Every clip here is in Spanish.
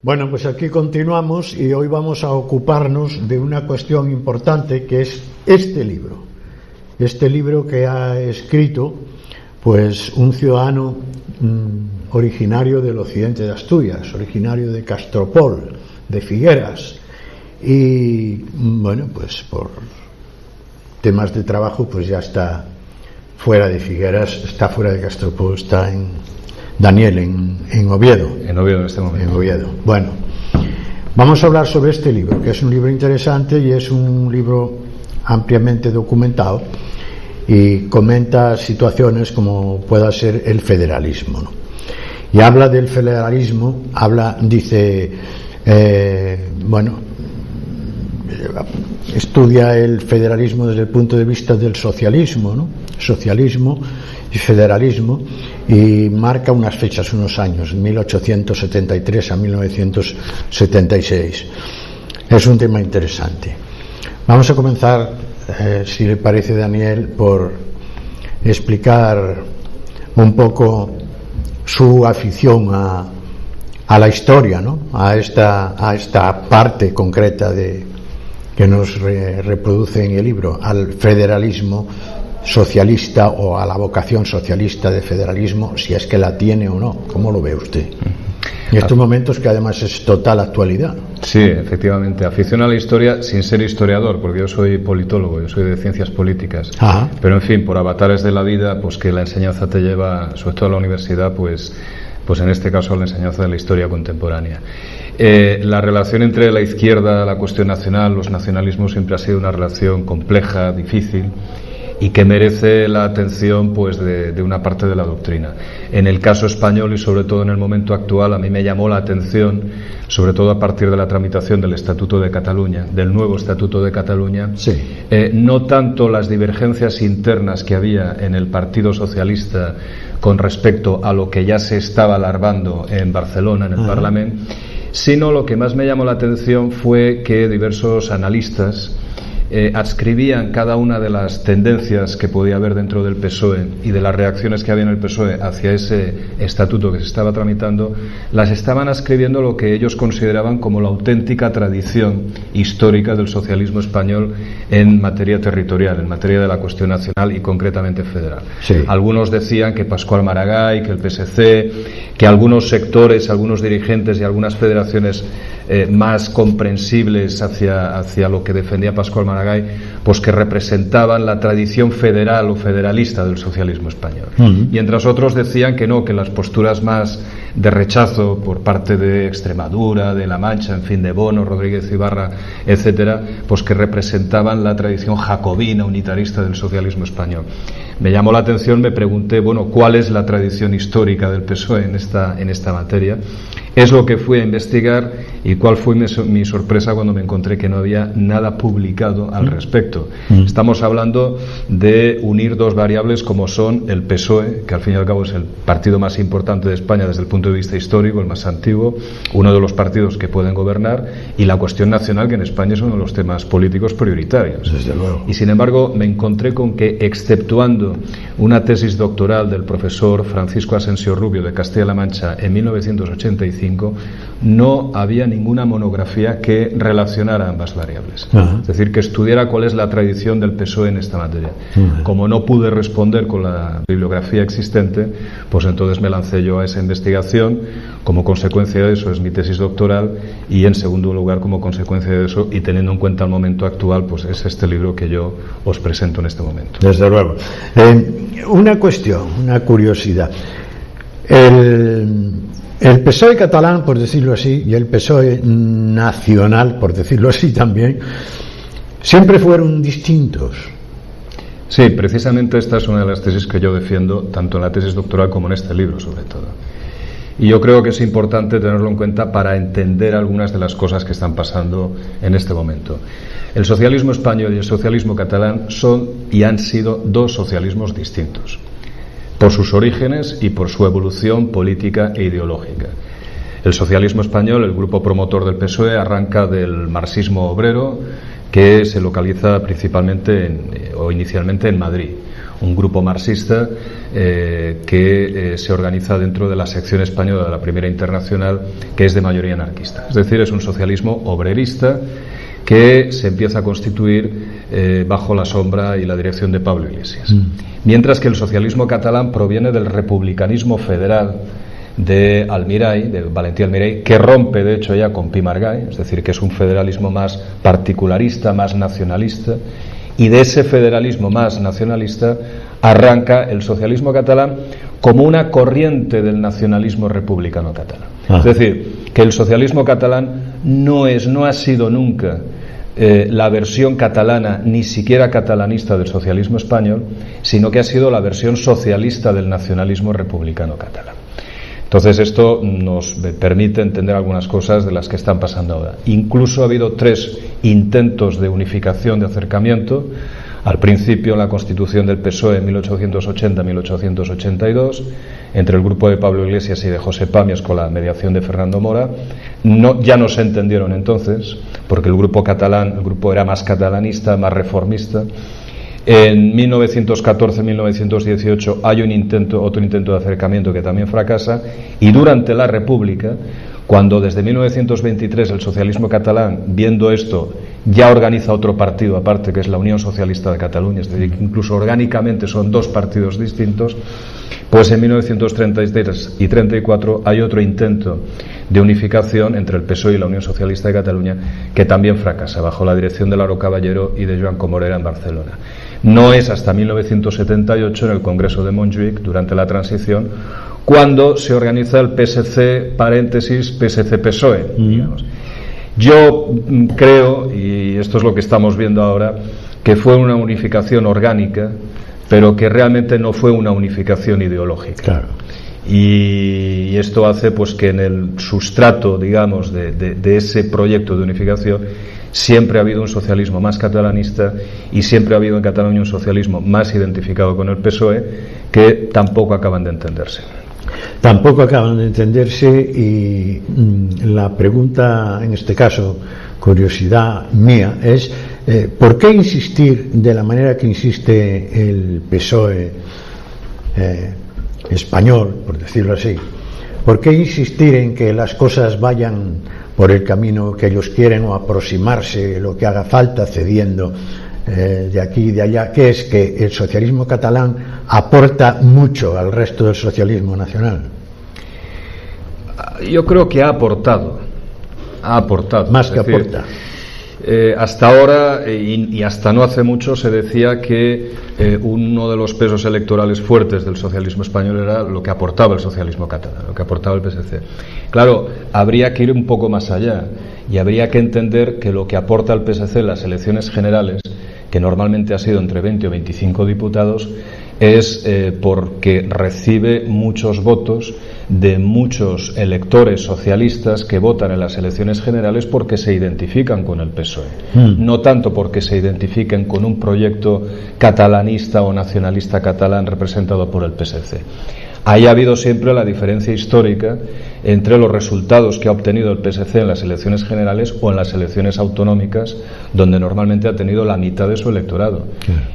Bueno, pues aquí continuamos y hoy vamos a ocuparnos de una cuestión importante que es este libro que ha escrito pues un ciudadano originario del occidente de Asturias, originario de Castropol, de Figueras, y bueno, pues por temas de trabajo pues ya está fuera de Figueras, está fuera de Castropol, está en Daniel, en Oviedo. En Oviedo en este momento. En Oviedo. Bueno, vamos a hablar sobre este libro, que es un libro interesante y es un libro ampliamente documentado y comenta situaciones como pueda ser el federalismo, ¿no? Y habla del federalismo, dice, estudia el federalismo desde el punto de vista del socialismo, ¿no? Socialismo y federalismo, y marca unas fechas, unos años, 1873 a 1976. Es un tema interesante. Vamos a comenzar, si le parece, Daniel, por explicar un poco su afición a la historia, ¿no? a esta parte concreta que nos reproduce en el libro, al federalismo socialista o a la vocación socialista de federalismo, si es que la tiene o no. ¿Cómo lo ve usted? En estos momentos que además es total actualidad. Sí, efectivamente. Afición a la historia sin ser historiador, porque yo soy politólogo, yo soy de ciencias políticas. Ajá. Pero en fin, por avatares de la vida, pues que la enseñanza te lleva, sobre todo a la universidad, pues en este caso a la enseñanza de la historia contemporánea. La relación entre la izquierda, la cuestión nacional, los nacionalismos siempre ha sido una relación compleja, difícil, y que merece la atención pues de una parte de la doctrina. En el caso español y sobre todo en el momento actual, a mí me llamó la atención, sobre todo a partir de la tramitación del Estatuto de Cataluña, del nuevo Estatuto de Cataluña, sí. No tanto las divergencias internas que había en el Partido Socialista con respecto a lo que ya se estaba alargando en Barcelona, en el Parlamento, sino lo que más me llamó la atención fue que diversos analistas adscribían cada una de las tendencias que podía haber dentro del PSOE y de las reacciones que había en el PSOE hacia ese estatuto que se estaba tramitando, las estaban adscribiendo lo que ellos consideraban como la auténtica tradición histórica del socialismo español en materia territorial, en materia de la cuestión nacional y concretamente federal. Sí. Algunos decían que Pascual Maragall, que el PSC, que algunos sectores, algunos dirigentes y algunas federaciones más comprensibles hacia lo que defendía Pascual Maragall, pues que representaban la tradición federal o federalista del socialismo español. Y entre otros decían que no, que las posturas más de rechazo por parte de Extremadura, de La Mancha, en fin, de Bono, Rodríguez Ibarra, etcétera, pues que representaban la tradición jacobina, unitarista del socialismo español. Me llamó la atención, me pregunté, bueno, ¿cuál es la tradición histórica del PSOE en esta materia? Es lo que fui a investigar, y cuál fue mi sorpresa cuando me encontré que no había nada publicado al respecto. Estamos hablando de unir dos variables como son el PSOE, que al fin y al cabo es el partido más importante de España desde el punto de vista histórico, el más antiguo, uno de los partidos que pueden gobernar, y la cuestión nacional, que en España es uno de los temas políticos prioritarios. Desde luego. Y sin embargo me encontré con que, exceptuando una tesis doctoral del profesor Francisco Asensio Rubio de Castilla-La Mancha en 1985, no había ninguna monografía que relacionara ambas variables. Es decir, que estudiara cuál es la tradición del PSOE en esta materia. Como no pude responder con la bibliografía existente, pues entonces me lancé yo a esa investigación. Como consecuencia de eso es mi tesis doctoral, y en segundo lugar, como consecuencia de eso y teniendo en cuenta el momento actual, pues es este libro que yo os presento en este momento. Desde luego. Una cuestión, una curiosidad. El PSOE catalán, por decirlo así, y el PSOE nacional, por decirlo así también, siempre fueron distintos. Sí, precisamente esta es una de las tesis que yo defiendo, tanto en la tesis doctoral como en este libro, sobre todo. Y yo creo que es importante tenerlo en cuenta para entender algunas de las cosas que están pasando en este momento. El socialismo español y el socialismo catalán son y han sido dos socialismos distintos, por sus orígenes y por su evolución política e ideológica. El socialismo español, el grupo promotor del PSOE, arranca del marxismo obrero, que se localiza principalmente o inicialmente en Madrid. un grupo marxista que se organiza dentro de la sección española de la Primera Internacional, que es de mayoría anarquista. Es decir, es un socialismo obrerista que se empieza a constituir bajo la sombra y la dirección de Pablo Iglesias. Mientras que el socialismo catalán proviene del republicanismo federal de Almirall, de Valentí Almirall, que rompe de hecho ya con Pi Margall, es decir, que es un federalismo más particularista, más nacionalista, y de ese federalismo más nacionalista arranca el socialismo catalán como una corriente del nacionalismo republicano catalán. Es decir, que el socialismo catalán no ha sido nunca la versión catalana, ni siquiera catalanista del socialismo español, sino que ha sido la versión socialista del nacionalismo republicano catalán. Entonces esto nos permite entender algunas cosas de las que están pasando ahora. Incluso ha habido 3 intentos de unificación, de acercamiento. Al principio, la constitución del PSOE en 1880-1882, entre el grupo de Pablo Iglesias y de José Pamias, con la mediación de Fernando Mora. Ya no se entendieron entonces, porque el grupo era más catalanista, más reformista. En 1914-1918 hay otro intento de acercamiento que también fracasa, y durante la República, cuando desde 1923 el socialismo catalán, viendo esto, ya organiza otro partido aparte, que es la Unión Socialista de Cataluña, es decir, que incluso orgánicamente son 2 partidos distintos, pues en 1933 y 34 hay otro intento de unificación entre el PSOE y la Unión Socialista de Cataluña, que también fracasa, bajo la dirección de Laro Caballero y de Joan Comorera en Barcelona. No es hasta 1978, en el Congreso de Montjuïc, durante la transición, cuando se organiza el PSC, paréntesis, PSC-PSOE, digamos. Yo creo, y esto es lo que estamos viendo ahora, que fue una unificación orgánica, pero que realmente no fue una unificación ideológica. Claro. Y esto hace pues que en el sustrato, digamos, de ese proyecto de unificación siempre ha habido un socialismo más catalanista, y siempre ha habido en Cataluña un socialismo más identificado con el PSOE, que tampoco acaban de entenderse. Tampoco acaban de entenderse, y la pregunta, en este caso, curiosidad mía, es ¿por qué insistir de la manera que insiste el PSOE español, por decirlo así? ¿Por qué insistir en que las cosas vayan por el camino que ellos quieren, o aproximarse lo que haga falta, cediendo de aquí y de allá? Que es que el socialismo catalán aporta mucho al resto del socialismo nacional. Yo creo que ha aportado. Más que aporta. Hasta ahora y hasta no hace mucho se decía que uno de los pesos electorales fuertes del socialismo español era lo que aportaba el socialismo catalán, lo que aportaba el PSC. Claro, habría que ir un poco más allá, y habría que entender que lo que aporta el PSC en las elecciones generales, que normalmente ha sido entre 20 o 25 diputados, es porque recibe muchos votos de muchos electores socialistas que votan en las elecciones generales porque se identifican con el PSOE, no tanto porque se identifiquen con un proyecto catalanista o nacionalista catalán representado por el PSC. Ahí ha habido siempre la diferencia histórica entre los resultados que ha obtenido el PSC en las elecciones generales o en las elecciones autonómicas, donde normalmente ha tenido la mitad de su electorado.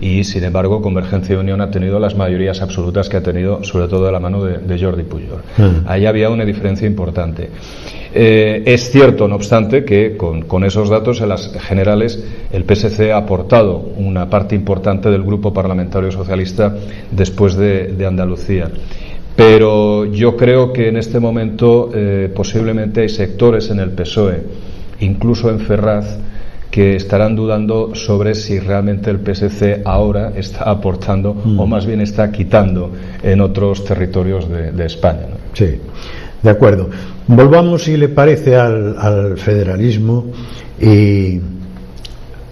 Y sin embargo Convergencia y Unión ha tenido las mayorías absolutas que ha tenido, sobre todo de la mano de Jordi Pujol. Ahí había una diferencia importante. Es cierto, no obstante, que con esos datos en las generales el PSC ha aportado una parte importante del grupo parlamentario socialista después de Andalucía. Pero yo creo que en este momento posiblemente hay sectores en el PSOE, incluso en Ferraz, que estarán dudando sobre si realmente el PSC ahora está aportando o más bien está quitando en otros territorios de España, ¿no? Sí, de acuerdo. Volvamos, si le parece, al federalismo. Y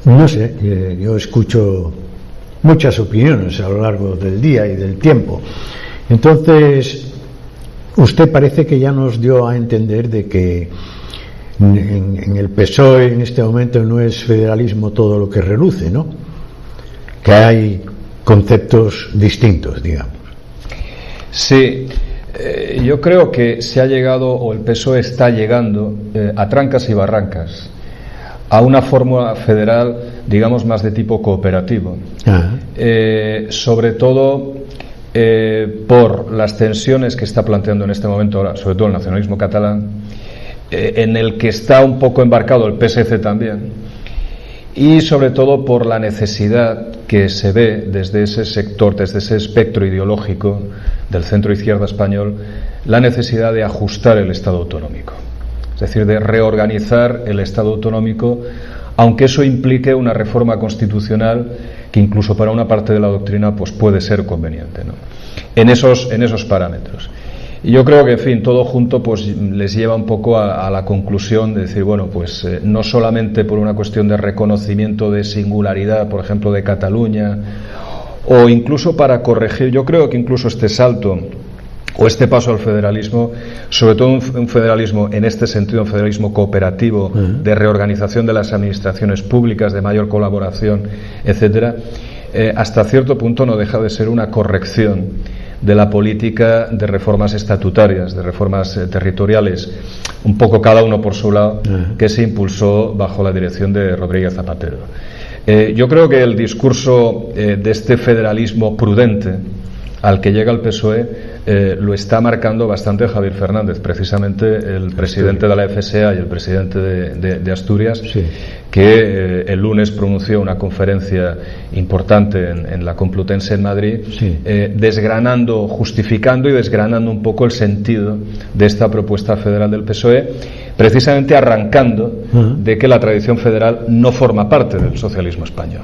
no sé, yo escucho muchas opiniones a lo largo del día y del tiempo. Entonces, usted parece que ya nos dio a entender de que en el PSOE en este momento no es federalismo todo lo que reluce, ¿no? Que hay conceptos distintos, digamos. Sí, yo creo que se ha llegado, o el PSOE está llegando, a trancas y barrancas, a una fórmula federal digamos, más de tipo cooperativo. Sobre todo por las tensiones que está planteando en este momento, sobre todo el nacionalismo catalán, en el que está un poco embarcado el PSC también, y sobre todo por la necesidad que se ve desde ese sector, desde ese espectro ideológico del centro izquierda español, la necesidad de ajustar el Estado autonómico, es decir, de reorganizar el Estado autonómico, aunque eso implique una reforma constitucional que incluso para una parte de la doctrina pues puede ser conveniente, ¿no? En esos parámetros. Y yo creo que, en fin, todo junto pues les lleva un poco a la conclusión de decir, bueno, pues no solamente por una cuestión de reconocimiento de singularidad, por ejemplo, de Cataluña, o incluso para corregir, yo creo que incluso este salto o este paso al federalismo, sobre todo un federalismo en este sentido, un federalismo cooperativo, de reorganización de las administraciones públicas, de mayor colaboración, etcétera, hasta cierto punto no deja de ser una corrección de la política de reformas estatutarias, de reformas territoriales, un poco cada uno por su lado, que se impulsó bajo la dirección de Rodríguez Zapatero. Yo creo que el discurso de este federalismo prudente al que llega el PSOE lo está marcando bastante Javier Fernández, precisamente el presidente de la FSA y el presidente de Asturias, sí, que el lunes pronunció una conferencia importante en la Complutense en Madrid, sí, desgranando, justificando y desgranando un poco el sentido de esta propuesta federal del PSOE, precisamente arrancando de que la tradición federal no forma parte del socialismo español,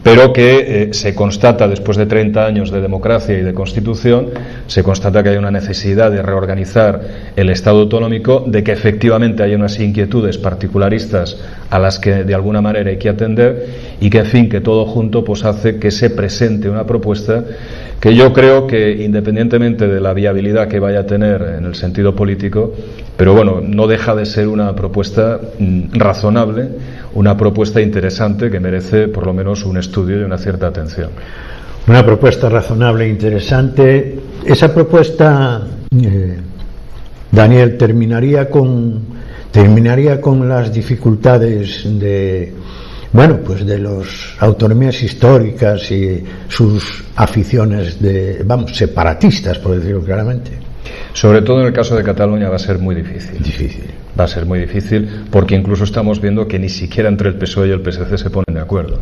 pero que se constata después de 30 años de democracia y de constitución, se constata que hay una necesidad de reorganizar el Estado autonómico, de que efectivamente hay unas inquietudes particularistas a las que de alguna manera hay que atender, y que, en fin, que todo junto pues hace que se presente una propuesta que yo creo que, independientemente de la viabilidad que vaya a tener en el sentido político, pero bueno, no deja de ser una propuesta razonable, una propuesta interesante que merece por lo menos un estudio y una cierta atención. Una propuesta razonable e interesante. Esa propuesta, Daniel, terminaría con las dificultades de las autonomías históricas y sus aficiones separatistas, por decirlo claramente. Sobre todo en el caso de Cataluña va a ser muy difícil. Va a ser muy difícil porque incluso estamos viendo que ni siquiera entre el PSOE y el PSC se ponen de acuerdo.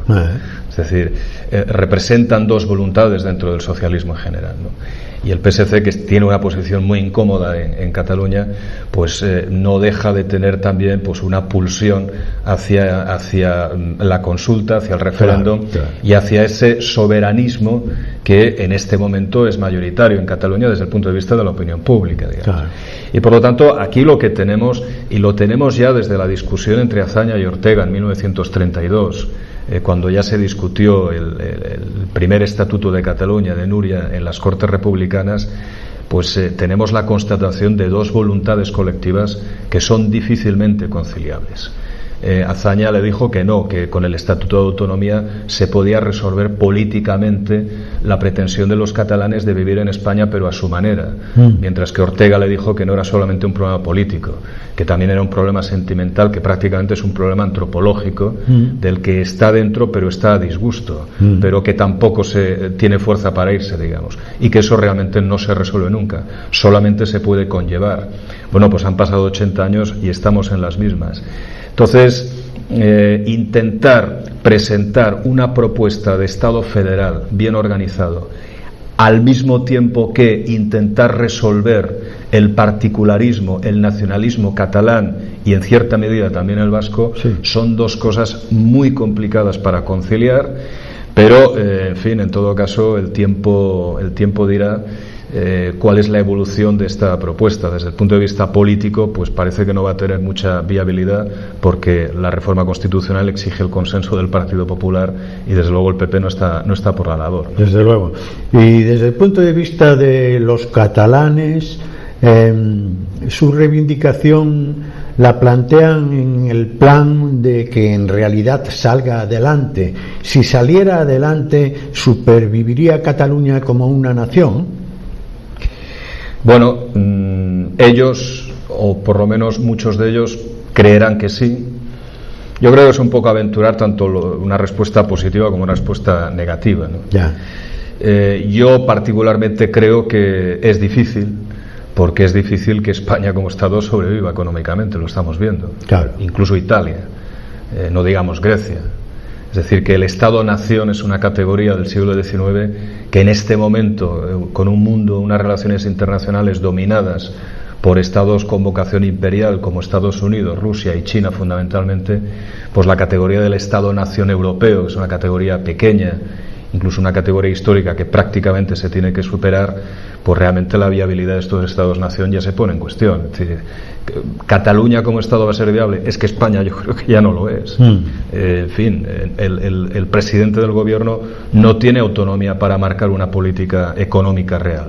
Es decir, representan dos voluntades dentro del socialismo en general, ¿no? Y el PSC, que tiene una posición muy incómoda en Cataluña, pues no deja de tener también pues una pulsión hacia la consulta, hacia el referéndum, claro. Y hacia ese soberanismo que en este momento es mayoritario en Cataluña desde el punto de vista de la opinión pública, digamos. Claro. Y por lo tanto, aquí lo que tenemos, y lo tenemos ya desde la discusión entre Azaña y Ortega en 1932, cuando ya se discutió el primer estatuto de Cataluña de Núria en las Cortes Republicanas, pues tenemos la constatación de dos voluntades colectivas que son difícilmente conciliables. Azaña le dijo que no, que con el Estatuto de Autonomía se podía resolver políticamente la pretensión de los catalanes de vivir en España pero a su manera, mientras que Ortega le dijo que no era solamente un problema político, que también era un problema sentimental, que prácticamente es un problema antropológico del que está dentro pero está a disgusto, pero que tampoco se tiene fuerza para irse, digamos, y que eso realmente no se resuelve nunca, solamente se puede conllevar. Bueno, pues han pasado 80 años y estamos en las mismas. Entonces, intentar presentar una propuesta de Estado federal bien organizado, al mismo tiempo que intentar resolver el particularismo, el nacionalismo catalán y en cierta medida también el vasco, sí, son dos cosas muy complicadas para conciliar, pero en fin, en todo caso el tiempo dirá cuál es la evolución de esta propuesta. Desde el punto de vista político, pues parece que no va a tener mucha viabilidad, porque la reforma constitucional exige el consenso del Partido Popular y desde luego el PP no está por la labor, ¿no? Desde luego. Y desde el punto de vista de los catalanes, su reivindicación la plantean en el plan de que en realidad salga adelante. Si saliera adelante, ¿superviviría Cataluña como una nación? Bueno, ellos, o por lo menos muchos de ellos, creerán que sí. Yo creo que es un poco aventurar tanto una respuesta positiva como una respuesta negativa, ¿no? Ya. Yo particularmente creo que es difícil, porque es difícil que España como Estado sobreviva económicamente, lo estamos viendo. Claro. Incluso Italia, no digamos Grecia. Es decir, que el Estado-nación es una categoría del siglo XIX que en este momento, con un mundo, unas relaciones internacionales dominadas por estados con vocación imperial como Estados Unidos, Rusia y China fundamentalmente, pues la categoría del Estado-nación europeo, que es una categoría pequeña, incluso una categoría histórica que prácticamente se tiene que superar, pues realmente la viabilidad de estos Estados-nación ya se pone en cuestión. Es decir, ¿Cataluña como Estado va a ser viable? Es que España yo creo que ya no lo es. En fin, el presidente del gobierno no tiene autonomía para marcar una política económica real,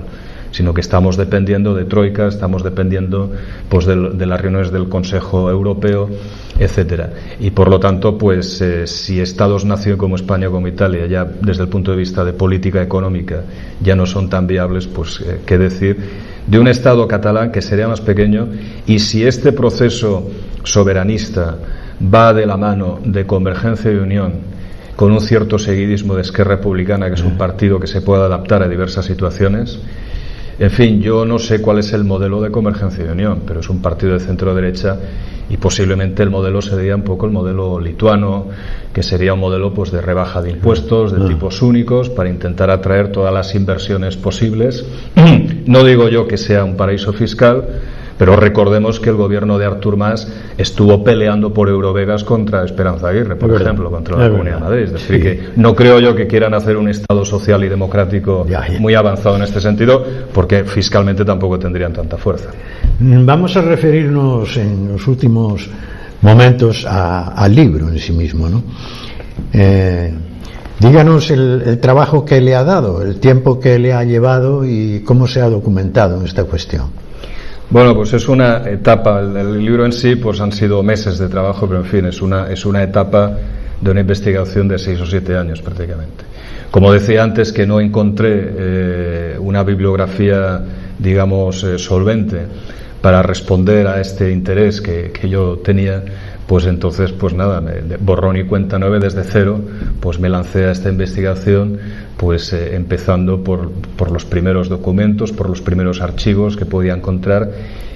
sino que estamos dependiendo de troika, estamos dependiendo pues de las reuniones del Consejo Europeo, etcétera. Y por lo tanto, pues si Estados-nación como España o como Italia ya desde el punto de vista de política económica ya no son tan viables, pues qué decir de un Estado catalán que sería más pequeño. Y si este proceso soberanista va de la mano de Convergencia y Unión con un cierto seguidismo de Esquerra Republicana, que es un partido que se puede adaptar a diversas situaciones. En fin, yo no sé cuál es el modelo de Convergencia y Unión, pero es un partido de centro-derecha y posiblemente el modelo sería un poco el modelo lituano, que sería un modelo pues de rebaja de impuestos, de tipos únicos, para intentar atraer todas las inversiones posibles. No digo yo que sea un paraíso fiscal, pero recordemos que el gobierno de Artur Mas estuvo peleando por Eurovegas contra Esperanza Aguirre, por ejemplo, contra la Comunidad de Madrid. Es decir, que no creo yo que quieran hacer un Estado social y democrático muy avanzado en este sentido, porque fiscalmente tampoco tendrían tanta fuerza. Vamos a referirnos en los últimos momentos al libro en sí mismo, ¿no? Díganos el trabajo que le ha dado, el tiempo que le ha llevado y cómo se ha documentado en esta cuestión. Bueno, pues es una etapa, el libro en sí pues han sido meses de trabajo, pero en fin, es una etapa de una investigación de 6 o 7 años prácticamente. Como decía antes, que no encontré una bibliografía, digamos, solvente para responder a este interés que yo tenía, pues entonces, pues nada, borrón y cuenta nueva desde cero, pues me lancé a esta investigación, pues empezando por los primeros documentos, por los primeros archivos que podía encontrar.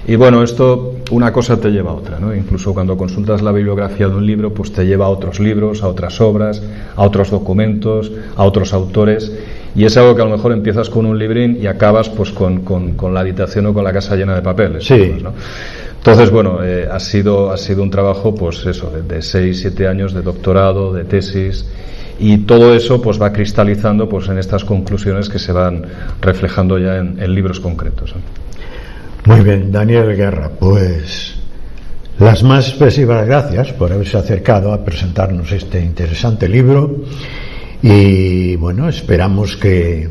Y bueno, esto, una cosa te lleva a otra, ¿no? Incluso cuando consultas la bibliografía de un libro, pues te lleva a otros libros, a otras obras, a otros documentos, a otros autores. Y es algo que a lo mejor empiezas con un librín y acabas pues con la habitación o con la casa llena de papeles. Sí. ¿No? Entonces, bueno, ha sido un trabajo, pues eso, de 6-7 años de doctorado, de tesis, y todo eso pues va cristalizando pues en estas conclusiones que se van reflejando ya en libros concretos, ¿no? Muy bien, Daniel Guerra, pues las más expresivas gracias por haberse acercado a presentarnos este interesante libro. Y bueno, esperamos que,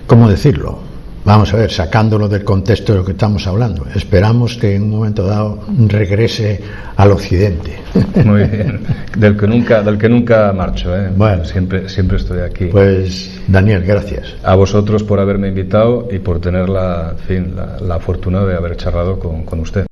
¿cómo decirlo? Vamos a ver, sacándolo del contexto de lo que estamos hablando, esperamos que en un momento dado regrese al occidente. Muy bien, del que nunca marcho, ¿eh? Bueno, siempre estoy aquí. Pues Daniel, gracias. A vosotros por haberme invitado y por tener la fortuna de haber charlado con usted.